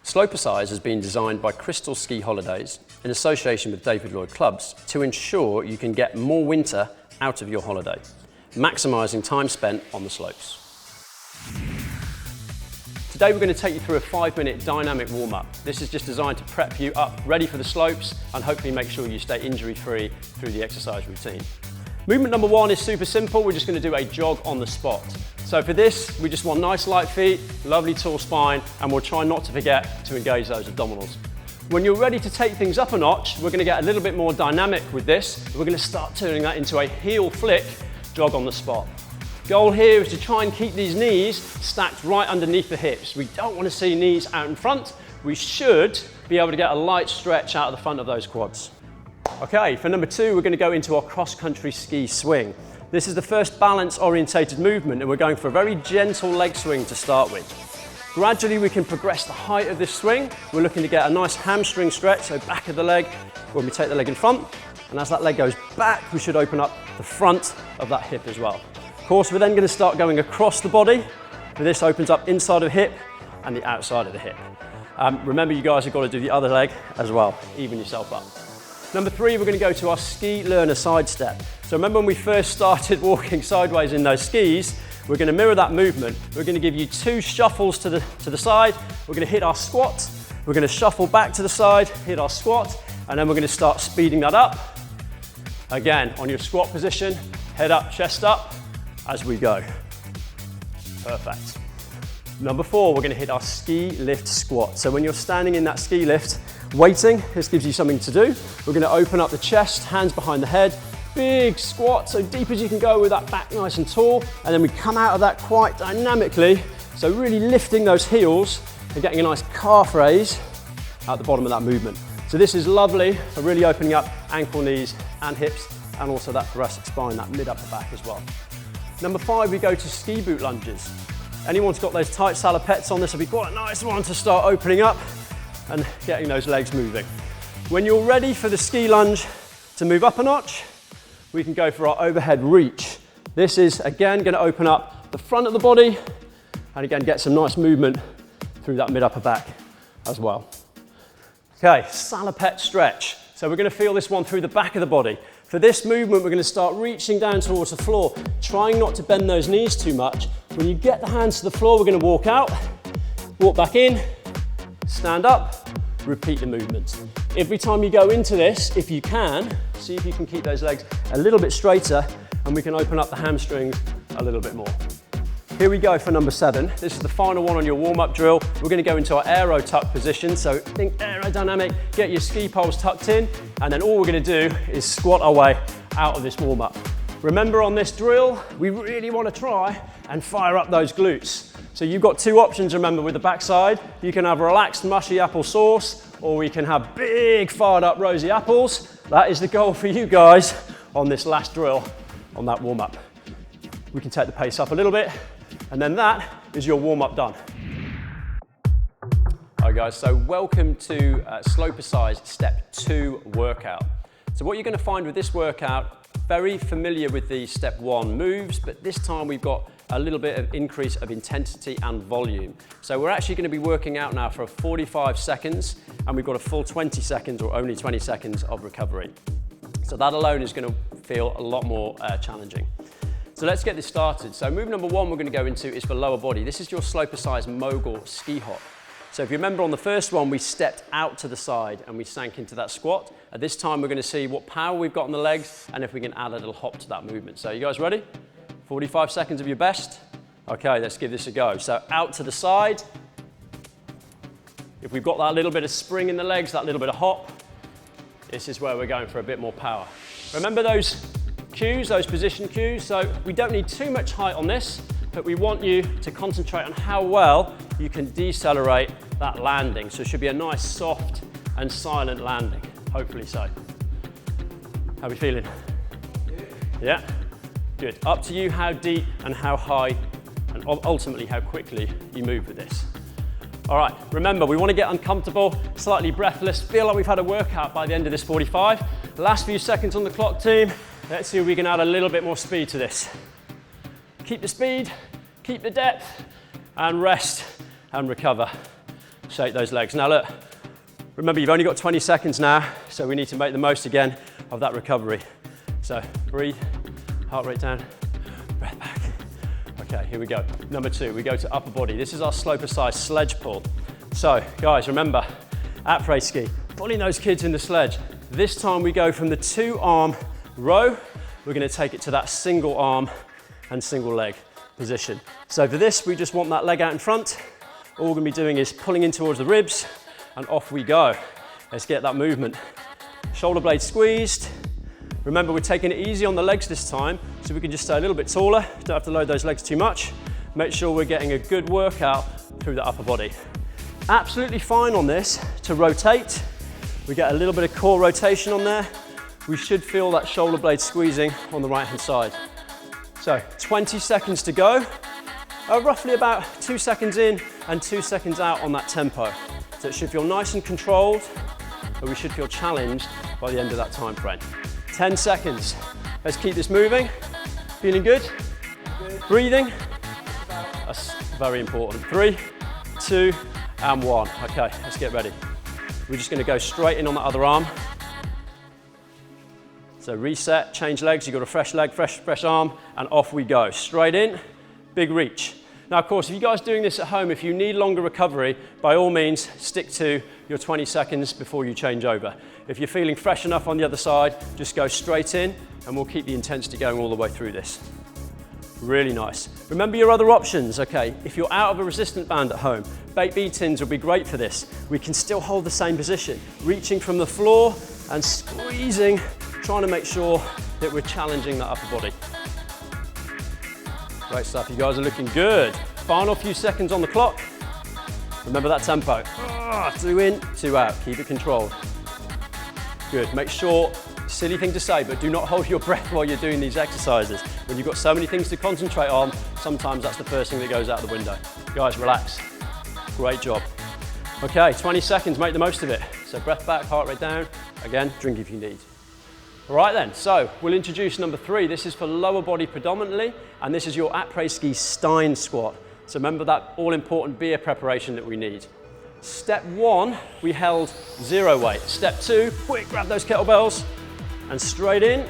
Slopercise has been designed by Crystal Ski Holidays in association with David Lloyd clubs to ensure you can get more winter out of your holiday, maximising time spent on the slopes. Today we're going to take you through a 5-minute dynamic warm-up. This is just designed to prep you up, ready for the slopes, and hopefully make sure you stay injury-free through the exercise routine. Movement number 1 is super simple. We're just going to do a jog on the spot. So for this, we just want nice light feet, lovely tall spine, and we'll try not to forget to engage those abdominals. When you're ready to take things up a notch, we're going to get a little bit more dynamic with this. We're going to start turning that into a heel flick jog on the spot. Goal here is to try and keep these knees stacked right underneath the hips. We don't want to see knees out in front. We should be able to get a light stretch out of the front of those quads. Okay, for number 2, we're going to go into our cross-country ski swing. This is the first balance-orientated movement, and we're going for a very gentle leg swing to start with. Gradually, we can progress the height of this swing. We're looking to get a nice hamstring stretch, so back of the leg when we take the leg in front. And as that leg goes back, we should open up the front of that hip as well. Of course, we're then going to start going across the body. This opens up inside of the hip and the outside of the hip. Remember, you guys have got to do the other leg as well. Even yourself up. Number 3, we're going to go to our ski learner side step. So remember when we first started walking sideways in those skis, we're going to mirror that movement. We're going to give you 2 shuffles to the side. We're going to hit our squat. We're going to shuffle back to the side, hit our squat, and then we're going to start speeding that up. Again, on your squat position, head up, chest up, as we go. Perfect. Number 4, we're going to hit our ski lift squat. So when you're standing in that ski lift, waiting, this gives you something to do. We're going to open up the chest, hands behind the head, big squat, so deep as you can go with that back nice and tall, and then we come out of that quite dynamically, so really lifting those heels and getting a nice calf raise at the bottom of that movement. So this is lovely for really opening up ankle, knees and hips, and also that thoracic spine, that mid-upper back as well. Number 5, we go to ski boot lunges. Anyone's got those tight salopettes on, this will be quite a nice one to start opening up and getting those legs moving. When you're ready for the ski lunge to move up a notch, we can go for our overhead reach. This is again going to open up the front of the body and again get some nice movement through that mid-upper back as well. Okay, salopette stretch. So we're going to feel this one through the back of the body. For this movement, we're going to start reaching down towards the floor, trying not to bend those knees too much. When you get the hands to the floor, we're going to walk out, walk back in, stand up, repeat the movements. Every time you go into this, if you can, see if you can keep those legs a little bit straighter and we can open up the hamstrings a little bit more. Here we go for number 7. This is the final one on your warm-up drill. We're going to go into our aero tuck position. So think aerodynamic, get your ski poles tucked in, and then all we're going to do is squat our way out of this warm-up. Remember on this drill, we really want to try and fire up those glutes. So you've got 2 options, remember, with the backside. You can have relaxed mushy apple sauce, or we can have big fired up rosy apples. That is the goal for you guys on this last drill on that warm-up. We can take the pace up a little bit, and then that is your warm-up done. Hi guys, so welcome to Slopercise Step 2 workout. So what you're going to find with this workout, very familiar with the Step 1 moves, but this time we've got a little bit of increase of intensity and volume. So we're actually going to be working out now for 45 seconds, and we've got a full 20 seconds or only 20 seconds of recovery. So that alone is going to feel a lot more challenging. So let's get this started. So move number 1 we're going to go into is for lower body. This is your Slopercise Mogul ski hop. So if you remember on the first one, we stepped out to the side and we sank into that squat. At this time, we're going to see what power we've got on the legs and if we can add a little hop to that movement. So you guys ready? 45 seconds of your best. Okay, let's give this a go. So out to the side. If we've got that little bit of spring in the legs, that little bit of hop, this is where we're going for a bit more power. Remember those cues, those position cues? So we don't need too much height on this, but we want you to concentrate on how well you can decelerate that landing. So it should be a nice, soft and silent landing, hopefully so. How are we feeling? Yeah? Good. Up to you how deep and how high and ultimately how quickly you move with this. All right, remember, we want to get uncomfortable, slightly breathless, feel like we've had a workout by the end of this 45. The last few seconds on the clock, team. Let's see if we can add a little bit more speed to this. Keep the speed, keep the depth, and rest and recover. shake those legs. Now look, remember you've only got 20 seconds now, so we need to make the most again of that recovery. So breathe, heart rate down, breath back. Okay, here we go. Number 2, we go to upper body. This is our Slopercise sledge pull. So guys, remember, APRES ski, pulling those kids in the sledge. This time we go from the 2-arm row, we're gonna take it to that single arm and single leg position. So for this, we just want that leg out in front. All we're gonna be doing is pulling in towards the ribs and off we go. Let's get that movement. Shoulder blades squeezed. Remember, we're taking it easy on the legs this time, so we can just stay a little bit taller. Don't have to load those legs too much. Make sure we're getting a good workout through the upper body. Absolutely fine on this to rotate. We get a little bit of core rotation on there. We should feel that shoulder blade squeezing on the right-hand side. So 20 seconds to go. Roughly about 2 seconds in and 2 seconds out on that tempo. So it should feel nice and controlled, but we should feel challenged by the end of that time frame. 10 seconds. Let's keep this moving. Feeling good? Breathing? That's very important. 3, 2, and 1. Okay, let's get ready. We're just gonna go straight in on the other arm. So reset, change legs, you've got a fresh leg, fresh arm, and off we go. Straight in, big reach. Now, of course, if you guys are doing this at home, if you need longer recovery, by all means, stick to your 20 seconds before you change over. If you're feeling fresh enough on the other side, just go straight in, and we'll keep the intensity going all the way through this. Really nice. Remember your other options, okay? If you're out of a resistant band at home, baked bean tins will be great for this. We can still hold the same position, reaching from the floor and squeezing, trying to make sure that we're challenging that upper body. Great stuff, you guys are looking good. Final few seconds on the clock. Remember that tempo. 2 in, 2 out, keep it controlled. Good, make sure, silly thing to say, but do not hold your breath while you're doing these exercises. When you've got so many things to concentrate on, sometimes that's the first thing that goes out the window. Guys, relax. Great job. Okay, 20 seconds, make the most of it. So breath back, heart rate down. Again, drink if you need. All right then, so we'll introduce number 3. This is for lower body predominantly, and this is your APRES ski STEIN squat. So remember that all-important beer preparation that we need. Step 1, we held 0 weight. Step 2, quick, grab those kettlebells and straight in.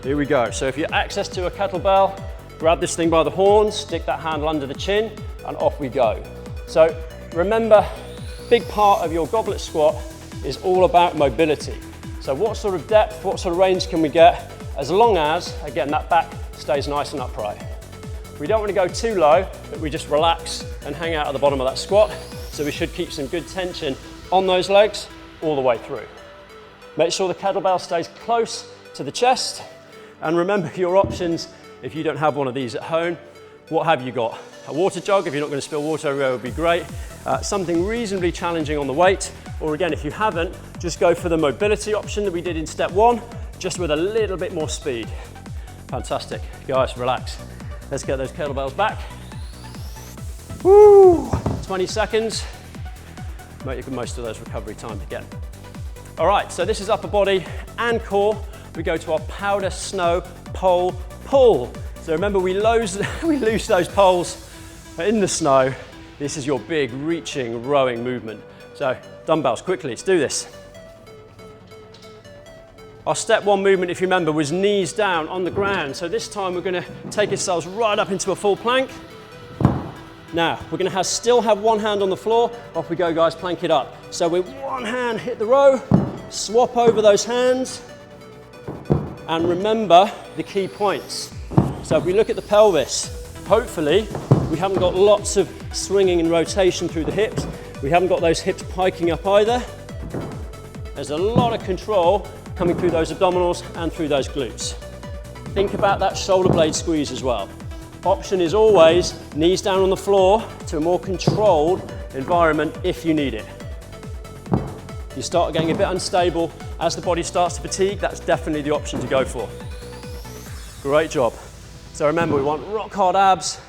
Here we go. So if you have access to a kettlebell, grab this thing by the horns, stick that handle under the chin, and off we go. So remember, big part of your goblet squat is all about mobility. So what sort of depth, what sort of range can we get, as long as, again, that back stays nice and upright. We don't want to go too low, but we just relax and hang out at the bottom of that squat. So we should keep some good tension on those legs all the way through. Make sure the kettlebell stays close to the chest. And remember your options, if you don't have one of these at home, what have you got? A water jug, if you're not going to spill water everywhere, would be great. Something reasonably challenging on the weight, or again, if you haven't, just go for the mobility option that we did in step 1, just with a little bit more speed. Fantastic. Guys, relax. Let's get those kettlebells back. Woo! 20 seconds. Make the most of those recovery times again. All right, so this is upper body and core. We go to our powder snow pole pull. So remember, we loose those poles in the snow. This is your big reaching, rowing movement. So dumbbells, quickly, let's do this. Our step 1 movement, if you remember, was knees down on the ground. So this time we're gonna take ourselves right up into a full plank. Now, we're gonna still have one hand on the floor. Off we go, guys, plank it up. So with one hand, hit the row, swap over those hands, and remember the key points. So if we look at the pelvis, hopefully we haven't got lots of swinging and rotation through the hips. We haven't got those hips piking up either. There's a lot of control coming through those abdominals and through those glutes. Think about that shoulder blade squeeze as well. Option is always knees down on the floor to a more controlled environment if you need it. You start getting a bit unstable as the body starts to fatigue, that's definitely the option to go for. Great job. So remember, we want rock hard abs,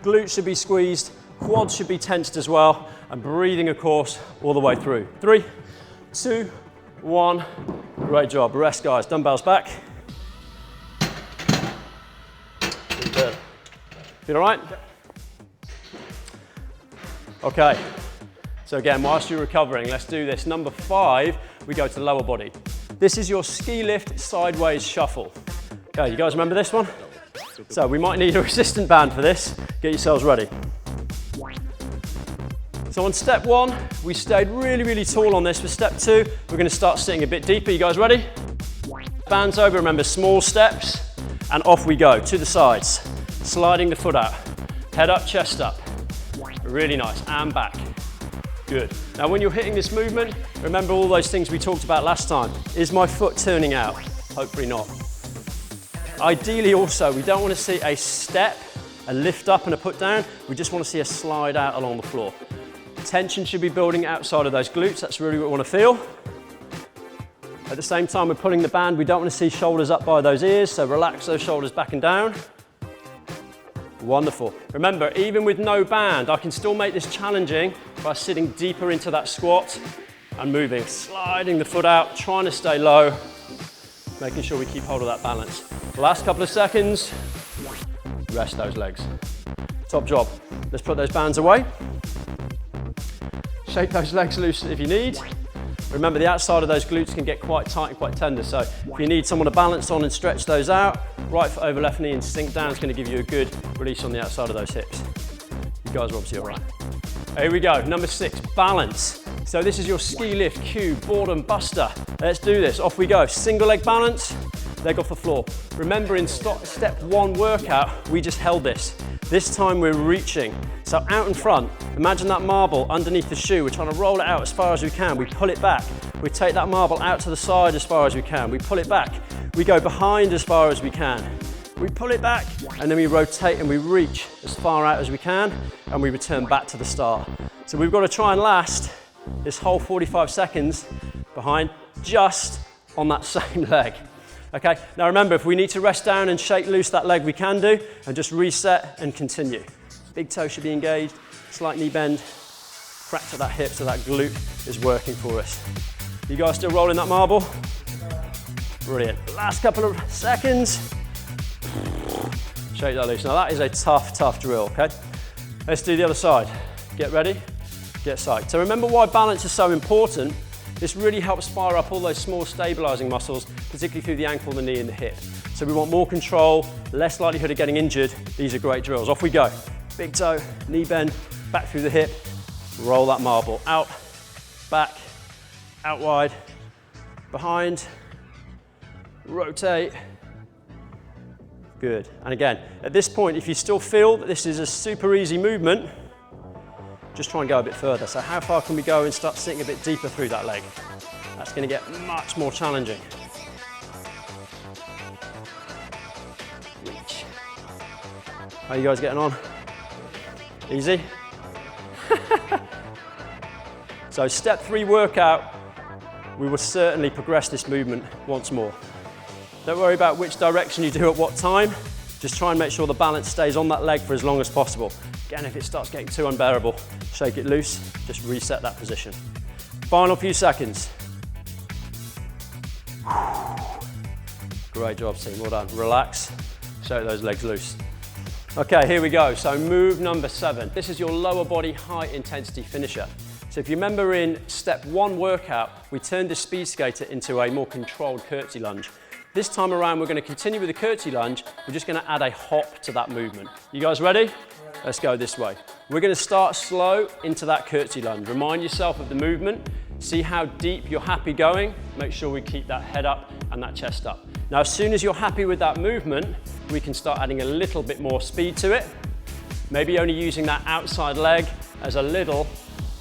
glutes should be squeezed, quads should be tensed as well, and breathing, of course, all the way through. 3, 2, 1. Great job. Rest, guys. Dumbbells back. Good. Feel all right? Okay. So again, whilst you're recovering, let's do this. Number 5, we go to the lower body. This is your ski lift sideways shuffle. Okay, you guys remember this one? So we might need a resistant band for this. Get yourselves ready. So on step 1, we stayed really, really tall on this. For step 2, we're going to start sitting a bit deeper. You guys ready? Bands over, remember, small steps, and off we go to the sides. Sliding the foot out. Head up, chest up. Really nice, and back. Good. Now when you're hitting this movement, remember all those things we talked about last time. Is my foot turning out? Hopefully not. Ideally also, we don't want to see a step, a lift up and a put down. We just want to see a slide out along the floor. Tension should be building outside of those glutes. That's really what we want to feel. At the same time, we're pulling the band. We don't want to see shoulders up by those ears, so relax those shoulders back and down. Wonderful. Remember, even with no band, I can still make this challenging by sitting deeper into that squat and moving, sliding the foot out, trying to stay low, making sure we keep hold of that balance. The last couple of seconds, rest those legs. Top job. Let's put those bands away. Shake those legs loose if you need. Remember, the outside of those glutes can get quite tight and quite tender, so if you need someone to balance on and stretch those out, right foot over left knee and sink down is going to give you a good release on the outside of those hips. You guys are obviously all right. Here we go, number 6, balance. So this is your ski lift cue, boredom buster. Let's do this, off we go. Single leg balance, leg off the floor. Remember, in step 1 workout, we just held this. This time we're reaching. So out in front, imagine that marble underneath the shoe. We're trying to roll it out as far as we can. We pull it back. We take that marble out to the side as far as we can. We pull it back. We go behind as far as we can. We pull it back, and then we rotate and we reach as far out as we can, and we return back to the start. So we've got to try and last this whole 45 seconds behind just on that same leg. Okay, now remember, if we need to rest down and shake loose that leg, we can do, and just reset and continue. Big toe should be engaged, slight knee bend, crack to that hip so that glute is working for us. You guys still rolling that marble? Brilliant. Last couple of seconds. Shake that loose. Now that is a tough, tough drill, okay? Let's do the other side. Get ready, get psyched. So remember why balance is so important. This really helps fire up all those small stabilizing muscles, particularly through the ankle, the knee, and the hip. So we want more control, less likelihood of getting injured. These are great drills. Off we go. Big toe, knee bend, back through the hip, roll that marble. Out, back, out wide, behind, rotate. Good. And again, at this point, if you still feel that this is a super easy movement, just try and go a bit further. So how far can we go and start sitting a bit deeper through that leg? That's going to get much more challenging. Reach. How are you guys getting on? Easy? So step 3 workout, we will certainly progress this movement once more. Don't worry about which direction you do at what time. Just try and make sure the balance stays on that leg for as long as possible. Again, if it starts getting too unbearable, shake it loose, just reset that position. Final few seconds. Great job, team, well done. Relax, shake those legs loose. Okay, here we go. So move number 7. This is your lower body high intensity finisher. So if you remember in step 1 workout, we turned the speed skater into a more controlled curtsy lunge. This time around, we're going to continue with the curtsy lunge. We're just going to add a hop to that movement. You guys ready? Let's go this way. We're going to start slow into that curtsy lunge. Remind yourself of the movement. See how deep you're happy going. Make sure we keep that head up and that chest up. Now, as soon as you're happy with that movement, we can start adding a little bit more speed to it. Maybe only using that outside leg as a little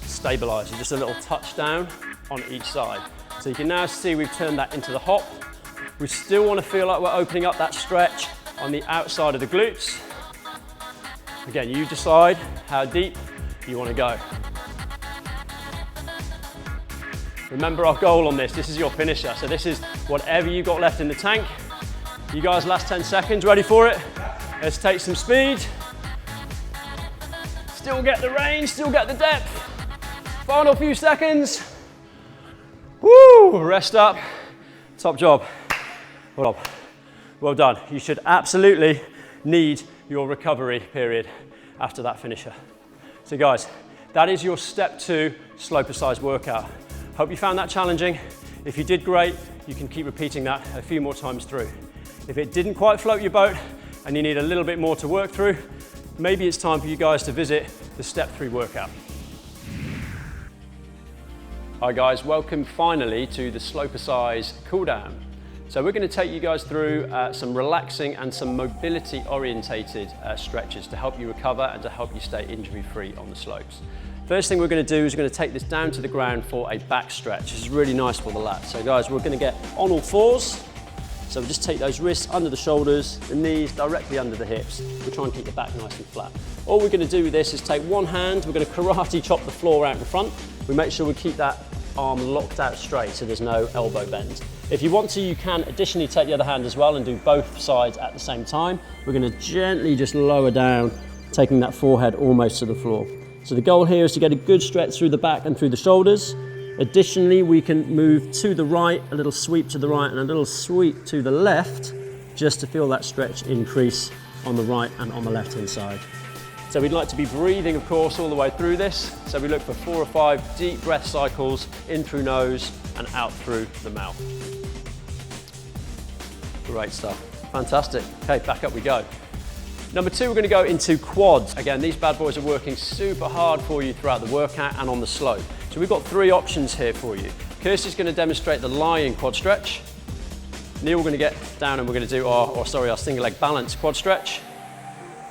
stabilizer, just a little touchdown on each side. So you can now see we've turned that into the hop. We still want to feel like we're opening up that stretch on the outside of the glutes. Again, you decide how deep you want to go. Remember our goal on this. This is your finisher. So this is whatever you've got left in the tank. You guys, last 10 seconds, ready for it? Let's take some speed. Still get the range, still get the depth. Final few seconds. Woo, rest up. Top job. Well done. You should absolutely need your recovery period after that finisher. So guys, that is your step 2 Slopercise workout. Hope you found that challenging. If you did, great. You can keep repeating that a few more times through. If it didn't quite float your boat and you need a little bit more to work through, maybe it's time for you guys to visit the step 3 workout. Hi guys, welcome finally to the Slopercise cool down. So we're going to take you guys through some relaxing and some mobility orientated stretches to help you recover and to help you stay injury free on the slopes. First thing we're going to do is we're going to take this down to the ground for a back stretch. This is really nice for the lats. So guys, we're going to get on all fours. So we'll just take those wrists under the shoulders, the knees directly under the hips. We'll try and keep the back nice and flat. All we're going to do with this is take one hand, we're going to karate chop the floor out in front. We make sure we keep that arm locked out straight so there's no elbow bend. If you want to, you can additionally take the other hand as well and do both sides at the same time. We're going to gently just lower down, taking that forehead almost to the floor. So the goal here is to get a good stretch through the back and through the shoulders. Additionally, we can move to the right, a little sweep to the right and a little sweep to the left, just to feel that stretch increase on the right and on the left hand side. So we'd like to be breathing, of course, all the way through this. So we look for 4 or 5 deep breath cycles in through nose and out through the mouth. Great stuff. Fantastic. Okay, back up we go. Number 2, we're going to go into quads. Again, these bad boys are working super hard for you throughout the workout and on the slope. So we've got 3 options here for you. Kirsty's going to demonstrate the lying quad stretch. Neil, we're going to get down and we're going to do our single leg balance quad stretch.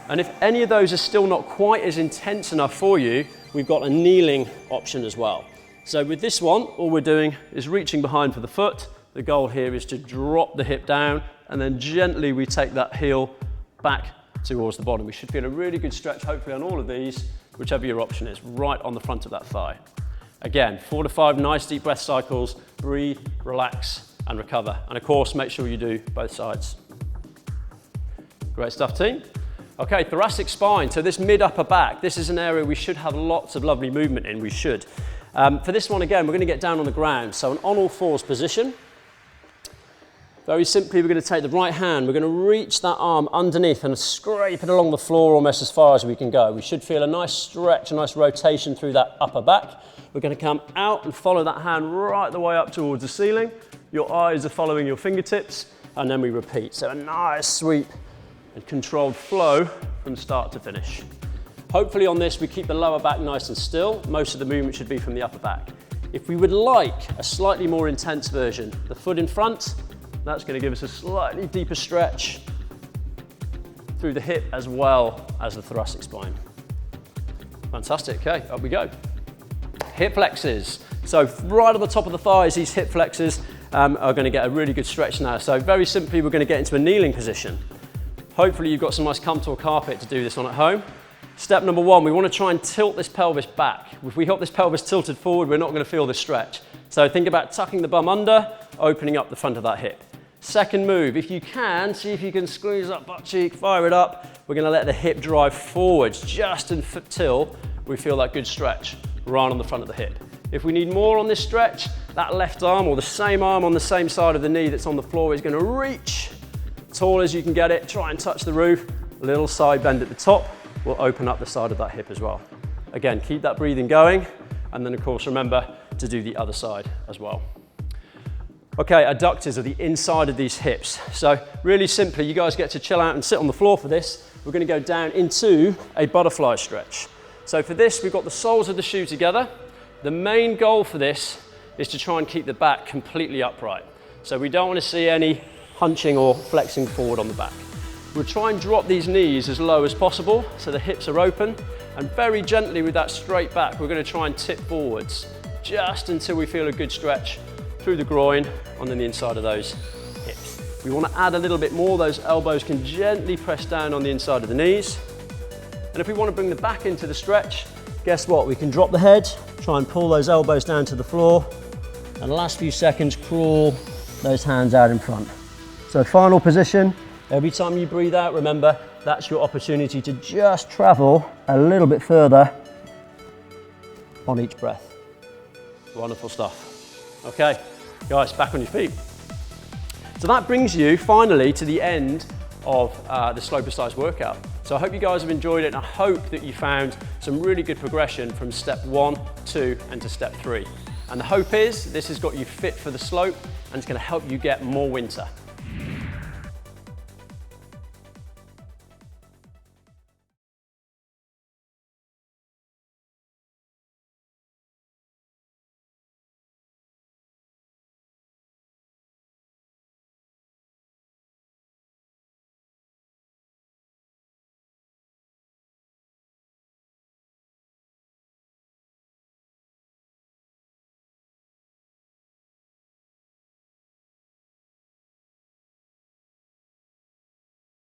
And if any of those are still not quite as intense enough for you, we've got a kneeling option as well. So with this one, all we're doing is reaching behind for the foot. The goal here is to drop the hip down and then gently we take that heel back towards the bottom. We should feel a really good stretch, hopefully on all of these, whichever your option is, right on the front of that thigh. Again, 4 to 5 nice deep breath cycles, breathe, relax and recover. And of course, make sure you do both sides. Great stuff, team. Okay, thoracic spine. So this mid-upper back, this is an area we should have lots of lovely movement in, we should. For this one, again, we're going to get down on the ground. So an on all fours position. Very simply, we're going to take the right hand, we're going to reach that arm underneath and scrape it along the floor almost as far as we can go. We should feel a nice stretch, a nice rotation through that upper back. We're going to come out and follow that hand right the way up towards the ceiling. Your eyes are following your fingertips, and then we repeat. So a nice sweep and controlled flow from start to finish. Hopefully on this, we keep the lower back nice and still. Most of the movement should be from the upper back. If we would like a slightly more intense version, the foot in front, that's going to give us a slightly deeper stretch through the hip as well as the thoracic spine. Fantastic, okay, up we go. Hip flexes. So right at the top of the thighs, these hip flexes are going to get a really good stretch now. So very simply, we're going to get into a kneeling position. Hopefully you've got some nice comfortable carpet to do this on at home. Step number 1, we want to try and tilt this pelvis back. If we got this pelvis tilted forward, we're not going to feel the stretch. So think about tucking the bum under, opening up the front of that hip. Second move, if you can, see if you can squeeze that butt cheek, fire it up. We're going to let the hip drive forwards just until we feel that good stretch right on the front of the hip. If we need more on this stretch, that left arm or the same arm on the same side of the knee that's on the floor is going to reach tall as you can get it, try and touch the roof. A little side bend at the top will open up the side of that hip as well. Again, keep that breathing going, and then of course remember to do the other side as well. Okay, adductors are the inside of these hips. So really simply, you guys get to chill out and sit on the floor for this. We're going to go down into a butterfly stretch. So for this, we've got the soles of the shoe together. The main goal for this is to try and keep the back completely upright. So we don't want to see any hunching or flexing forward on the back. We'll try and drop these knees as low as possible so the hips are open, and very gently with that straight back, we're going to try and tip forwards just until we feel a good stretch through the groin and then the inside of those hips. We want to add a little bit more. Those elbows can gently press down on the inside of the knees. And if we want to bring the back into the stretch, guess what? We can drop the head, try and pull those elbows down to the floor, and the last few seconds, crawl those hands out in front. So final position, every time you breathe out, remember, that's your opportunity to just travel a little bit further on each breath. Wonderful stuff. Okay, guys, back on your feet. So that brings you finally to the end of the Slopercise workout. So I hope you guys have enjoyed it, and I hope that you found some really good progression from step 1, 2 and to step 3. And the hope is this has got you fit for the slope and it's going to help you get more winter.